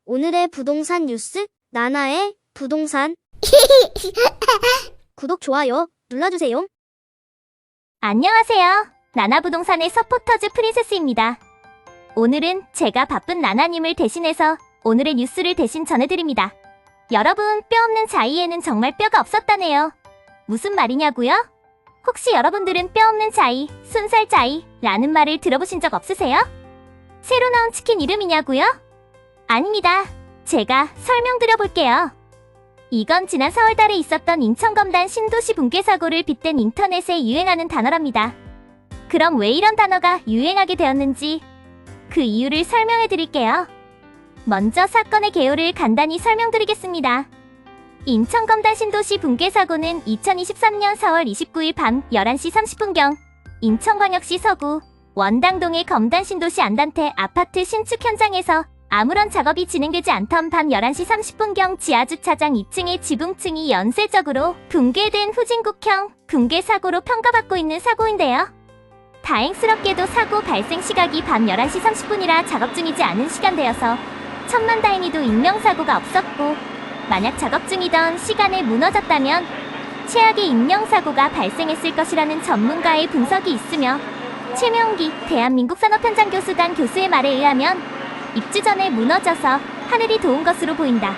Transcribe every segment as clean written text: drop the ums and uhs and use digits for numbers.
오늘의 부동산 뉴스, 나나의 부동산. 구독, 좋아요 눌러주세요. 안녕하세요. 나나부동산의 서포터즈 프린세스입니다. 오늘은 제가 바쁜 나나님을 대신해서 오늘의 뉴스를 대신 전해드립니다. 여러분, 뼈 없는 자이에는 정말 뼈가 없었다네요. 무슨 말이냐고요? 혹시 여러분들은 뼈 없는 자이, 순살 자이라는 말을 들어보신 적 없으세요? 새로 나온 치킨 이름이냐고요? 아닙니다. 제가 설명드려볼게요. 이건 지난 4월달에 있었던 인천검단 신도시 붕괴 사고를 빗댄 인터넷에 유행하는 단어랍니다. 그럼 왜 이런 단어가 유행하게 되었는지 그 이유를 설명해드릴게요. 먼저 사건의 개요를 간단히 설명드리겠습니다. 인천검단 신도시 붕괴 사고는 2023년 4월 29일 밤 11시 30분경 인천광역시 서구 원당동의 검단 신도시 안단태 아파트 신축 현장에서 아무런 작업이 진행되지 않던 밤 11시 30분경 지하주차장 2층의 지붕층이 연쇄적으로 붕괴된 후진국형 붕괴 사고로 평가받고 있는 사고인데요. 다행스럽게도 사고 발생 시각이 밤 11시 30분이라 작업 중이지 않은 시간대여서 천만다행히도 인명사고가 없었고, 만약 작업 중이던 시간에 무너졌다면 최악의 인명사고가 발생했을 것이라는 전문가의 분석이 있으며, 최명기 대한민국산업현장교수단 교수의 말에 의하면 입주 전에 무너져서 하늘이 도운 것으로 보인다.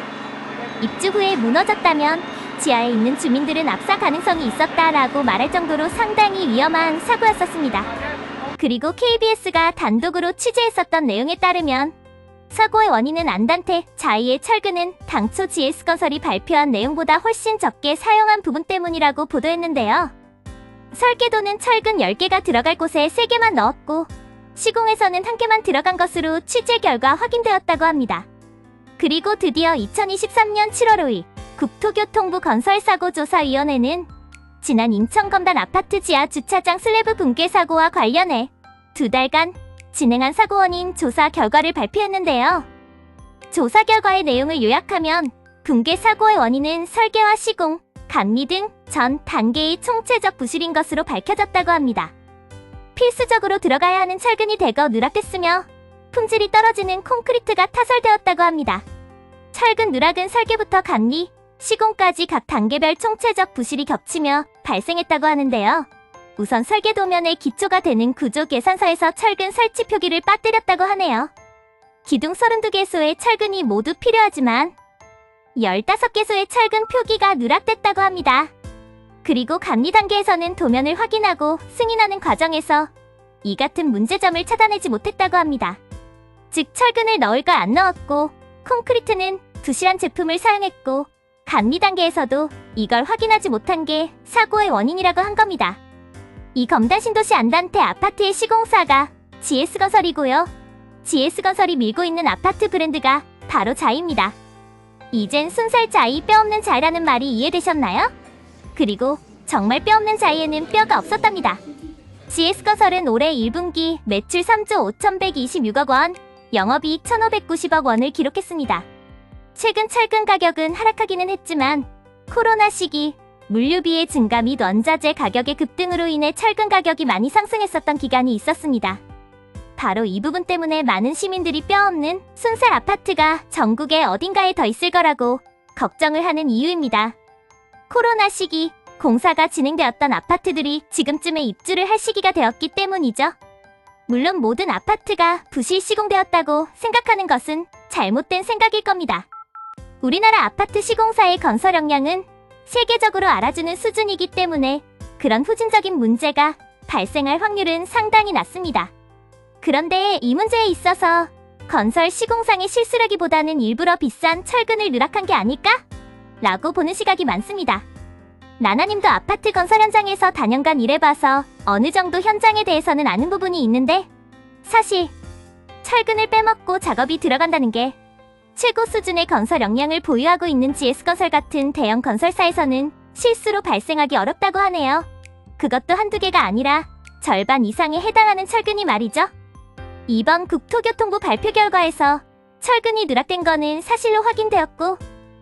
입주 후에 무너졌다면 지하에 있는 주민들은 압사 가능성이 있었다라고 말할 정도로 상당히 위험한 사고였었습니다. 그리고 KBS가 단독으로 취재했었던 내용에 따르면 사고의 원인은 안단태 자이의 철근은 당초 GS건설이 발표한 내용보다 훨씬 적게 사용한 부분 때문이라고 보도했는데요. 설계도는 철근 10개가 들어갈 곳에 3개만 넣었고 시공에서는 1개만 들어간 것으로 취재 결과 확인되었다고 합니다. 그리고 드디어 2023년 7월 5일 국토교통부 건설사고조사위원회는 지난 인천검단 아파트 지하 주차장 슬래브 붕괴 사고와 관련해 2달간 진행한 사고 원인 조사 결과를 발표했는데요. 조사 결과의 내용을 요약하면 붕괴 사고의 원인은 설계와 시공, 감리 등 전 단계의 총체적 부실인 것으로 밝혀졌다고 합니다. 필수적으로 들어가야 하는 철근이 대거 누락됐으며 품질이 떨어지는 콘크리트가 타설되었다고 합니다. 철근 누락은 설계부터 감리, 시공까지 각 단계별 총체적 부실이 겹치며 발생했다고 하는데요. 우선 설계 도면의 기초가 되는 구조 계산서에서 철근 설치 표기를 빠뜨렸다고 하네요. 기둥 32개소의 철근이 모두 필요하지만 15개소의 철근 표기가 누락됐다고 합니다. 그리고 감리 단계에서는 도면을 확인하고 승인하는 과정에서 이 같은 문제점을 찾아내지 못했다고 합니다. 즉 철근을 넣을 걸 안 넣었고 콘크리트는 부실한 제품을 사용했고 감리 단계에서도 이걸 확인하지 못한 게 사고의 원인이라고 한 겁니다. 이 검단 신도시 안단태 아파트의 시공사가 GS건설이고요. GS건설이 밀고 있는 아파트 브랜드가 바로 자이입니다. 이젠 순살 자이, 뼈 없는 자이라는 말이 이해되셨나요? 그리고 정말 뼈 없는 자이에는 뼈가 없었답니다. GS건설은 올해 1분기 매출 3조 5,126억 원, 영업이익 1,590억 원을 기록했습니다. 최근 철근 가격은 하락하기는 했지만 코로나 시기, 물류비의 증가 및 원자재 가격의 급등으로 인해 철근 가격이 많이 상승했었던 기간이 있었습니다. 바로 이 부분 때문에 많은 시민들이 뼈 없는 순살 아파트가 전국에 어딘가에 더 있을 거라고 걱정을 하는 이유입니다. 코로나 시기, 공사가 진행되었던 아파트들이 지금쯤에 입주를 할 시기가 되었기 때문이죠. 물론 모든 아파트가 부실 시공되었다고 생각하는 것은 잘못된 생각일 겁니다. 우리나라 아파트 시공사의 건설 역량은 세계적으로 알아주는 수준이기 때문에 그런 후진적인 문제가 발생할 확률은 상당히 낮습니다. 그런데 이 문제에 있어서 건설 시공상의 실수라기보다는 일부러 비싼 철근을 누락한 게 아닐까? 라고 보는 시각이 많습니다. 나나님도 아파트 건설 현장에서 단연간 일해봐서 어느 정도 현장에 대해서는 아는 부분이 있는데 사실 철근을 빼먹고 작업이 들어간다는 게 최고 수준의 건설 역량을 보유하고 있는 GS건설 같은 대형 건설사에서는 실수로 발생하기 어렵다고 하네요. 그것도 한두 개가 아니라 절반 이상에 해당하는 철근이 말이죠. 이번 국토교통부 발표 결과에서 철근이 누락된 거는 사실로 확인되었고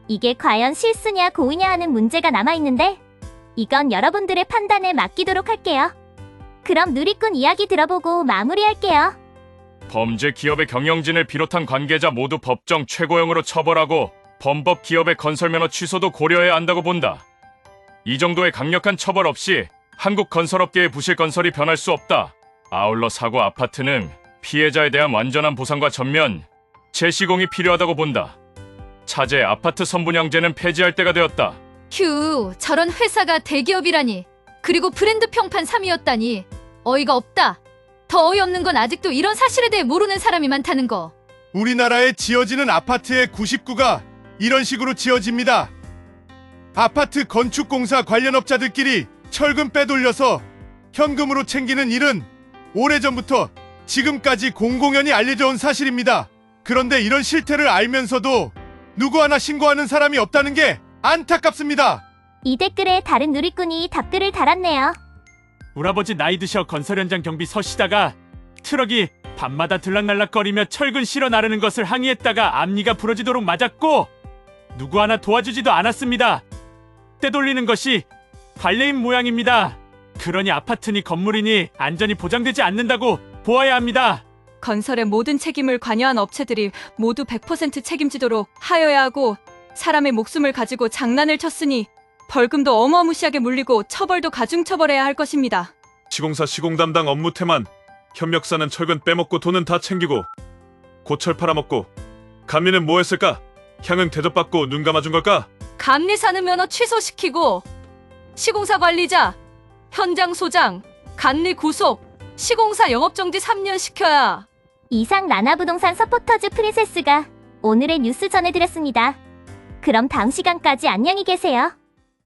이게 과연 실수냐 고의냐 하는 문제가 남아있는데 이건 여러분들의 판단에 맡기도록 할게요. 그럼 누리꾼 이야기 들어보고 마무리할게요. 범죄 기업의 경영진을 비롯한 관계자 모두 법정 최고형으로 처벌하고 범법 기업의 건설면허 취소도 고려해야 한다고 본다. 이 정도의 강력한 처벌 없이 한국 건설업계의 부실건설이 변할 수 없다. 아울러 사고 아파트는 피해자에 대한 완전한 보상과 전면 재시공이 필요하다고 본다. 차제 아파트 선분양제는 폐지할 때가 되었다. 휴, 저런 회사가 대기업이라니. 그리고 브랜드 평판 3위였다니. 어이가 없다. 더 어이없는 건 아직도 이런 사실에 대해 모르는 사람이 많다는 거. 우리나라에 지어지는 아파트의 99가 이런 식으로 지어집니다. 아파트 건축공사 관련 업자들끼리 철근 빼돌려서 현금으로 챙기는 일은 오래전부터 지금까지 공공연히 알려져 온 사실입니다. 그런데 이런 실태를 알면서도 누구 하나 신고하는 사람이 없다는 게 안타깝습니다. 이 댓글에 다른 누리꾼이 답글을 달았네요. 우라버지 나이 드셔 건설 현장 경비 서시다가 트럭이 밤마다 들락날락거리며 철근 실어 나르는 것을 항의했다가 앞니가 부러지도록 맞았고 누구 하나 도와주지도 않았습니다. 떼돌리는 것이 관례인 모양입니다. 그러니 아파트니 건물이니 안전이 보장되지 않는다고 보아야 합니다. 건설의 모든 책임을 관여한 업체들이 모두 100% 책임지도록 하여야 하고 사람의 목숨을 가지고 장난을 쳤으니 벌금도 어마무시하게 물리고 처벌도 가중처벌해야 할 것입니다. 시공사 시공 담당 업무 태만, 협력사는 철근 빼먹고 돈은 다 챙기고 고철 팔아먹고 감리는 뭐 했을까? 향응 대접받고 눈 감아준 걸까? 감리사는 면허 취소시키고 시공사 관리자, 현장 소장, 감리 구속, 시공사 영업정지 3년 시켜야. 이상 나나부동산 서포터즈 프린세스가 오늘의 뉴스 전해드렸습니다. 그럼 다음 시간까지 안녕히 계세요.